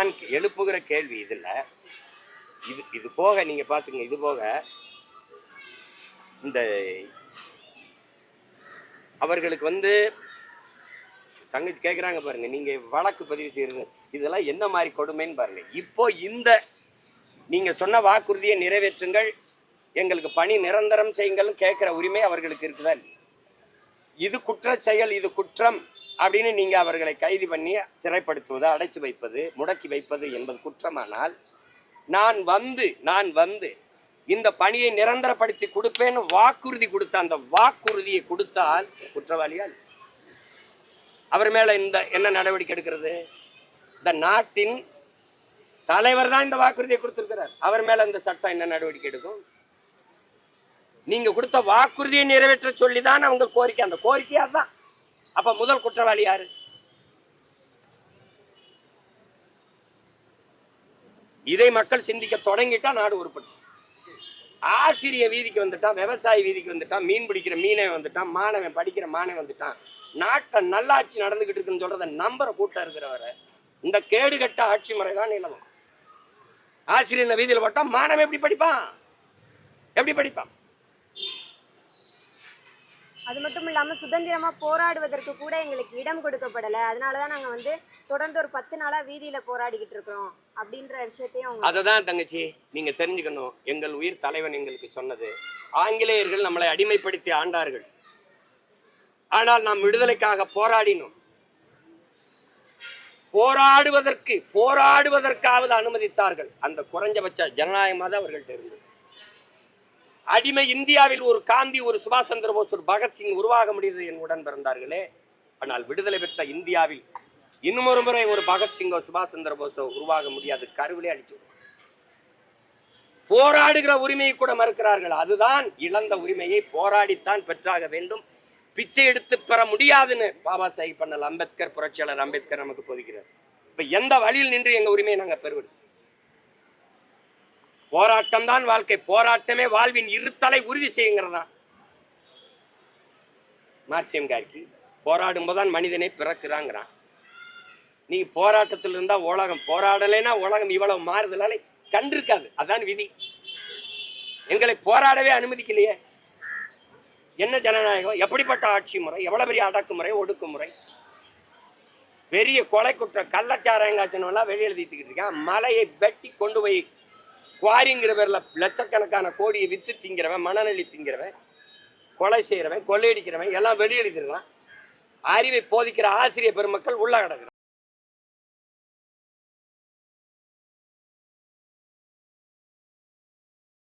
நான் எழுப்புகிற கேள்வி இதுல இது போக நீங்க பாத்துங்க, இது போக இந்த அவர்களுக்கு தங்கச்சி கேட்குறாங்க பாருங்க, நீங்க வழக்கு பதிவு செய்யறது இதெல்லாம் என்ன மாதிரி கொடுமைன்னு பாருங்க. இப்போ இந்த நீங்க சொன்ன வாக்குறுதியை நிறைவேற்றுங்கள், எங்களுக்கு பணி நிரந்தரம் செய்யுங்கள் கேட்கிற உரிமை அவர்களுக்கு இருக்குதா? இது குற்ற செயல், இது குற்றம் அப்படின்னு நீங்க அவர்களை கைது பண்ணி சிறைப்படுத்துவது, அடைச்சு வைப்பது, முடக்கி வைப்பது என்பது குற்றமானால் நான் வந்து இந்த பணியை நிரந்தரப்படுத்தி கொடுப்பேன்னு வாக்குறுதி கொடுத்த அந்த வாக்குறுதியை கொடுத்தால் குற்றவாளியா? அவர் மேல என்ன நடவடிக்கை எடுக்கிறது? இந்த நாட்டின் தலைவர் தான் இந்த வாக்குறுதியை கொடுத்திருக்கிறார். அவர் மேல இந்த சட்டம் என்ன நடவடிக்கை எடுக்கும்? நீங்க கொடுத்த வாக்குறுதியை நிறைவேற்ற சொல்லிதான் அவங்க கோரிக்கை, அந்த கோரிக்கையா தான். அப்ப முதல் குற்றவாளி யாரு? இதை மக்கள் சிந்திக்க தொடங்கிட்டா நாடு உருப்படும். ஆசிரிய வீதிக்கு வந்துட்டான், விவசாயி வீதிக்கு வந்துட்டான், மீன் பிடிக்கிற மீனவன் வந்துட்டான், மாணவன் படிக்கிற மாணவன் வந்துட்டான். நாட்டை நல்லாட்சி நடந்துகிட்டு இருக்குன்னு சொல்றத நம்புற கூட்டம் இருக்கிறவரை இந்த கேடுகட்ட ஆட்சி முறை தான் நிலவும். ஆசிரியர் வீதியில் போட்டா மாணவன் எப்படி படிப்பான்? அது மட்டும் இல்லாம சுதந்திரமா போராடுவதற்கு கூட எங்களுக்கு இடம் கொடுக்கப்படல. அதனாலதான் நாங்க தொடர்ந்து ஒரு 10 நாளா வீதியில போராடிக்கிட்டு இருக்கிறோம் அப்படின்ற விஷயத்தையும் அததான் தங்கச்சி நீங்க தெரிஞ்சுக்கணும். எங்கள் உயிர் தலைவன் எங்களுக்கு சொன்னது, ஆங்கிலேயர்கள் நம்மளை அடிமைப்படுத்தி ஆண்டார்கள், ஆனால் நாம் விடுதலைக்காக போராடினோம். போராடுவதற்காவது அனுமதித்தார்கள். அந்த குறைஞ்சபட்ச ஜனநாயகமாக அவர்கள்ட்ட இருந்தது. அடிமை இந்தியாவில் ஒரு காந்தி, ஒரு சுபாஷ் சந்திர போஸ், ஒரு பகத்சிங் உருவாக முடியுது என் உடன் பிறந்தார்களே. ஆனால் விடுதலை பெற்ற இந்தியாவில் இன்னும் ஒரு முறை ஒரு பகத்சிங்கோ சுபாஷ் சந்திர போஸோ உருவாக முடியாது. கருவிலே அடிச்சு போராடுகிற உரிமையை கூட மறுக்கிறார்கள். அதுதான் இழந்த உரிமையை போராடித்தான் பெற்றாக வேண்டும். பிச்சை எடுத்து பெற முடியாதுன்னு பாபா சாஹிப் அண்ணல் அம்பேத்கர், புரட்சியாளர் அம்பேத்கர் நமக்கு போதிக்கிறார். இப்ப எந்த வழியில் நின்று எங்க உரிமையை நாங்க பெறுவது? போராட்டம் தான் வாழ்க்கை, போராட்டமே வாழ்வின் இருத்தலை உறுதி செய்யுங்கிறதா மார்க்சியம் கார்கி. போராடும் போதுதான் மனிதனை பிறக்கிறாங்கிறான். நீங்க போராட்டத்தில் இருந்தா உலகம், போராடலைன்னா உலகம் இவ்வளவு மாறுதலால கண்டிருக்காது. அதான் விதி. எங்களை போராடவே அனுமதிக்கலையே. என்ன ஜனநாயகம்? எப்படிப்பட்ட ஆட்சி முறை? எவ்வளவு பெரிய அடக்குமுறை, ஒடுக்குமுறை, பெரிய கொலை குற்றம், கள்ளச்சாராயங்காய்ச்சனெல்லாம் வெளியெழுதிட்டு இருக்கான். மலையை வெட்டி கொண்டு போய் குவாரிங்கிற பேர்ல லட்சக்கணக்கான கோடியை வித்து திங்கிறவன், மனநெல்லி திங்கிறவன், கொலை செய்யறவன், கொள்ளையடிக்கிறவன் எல்லாம் வெளியெழுதிருக்கலாம். அறிவை போதிக்கிற ஆசிரியர் பெருமக்கள் உள்ள கிடக்குறான்.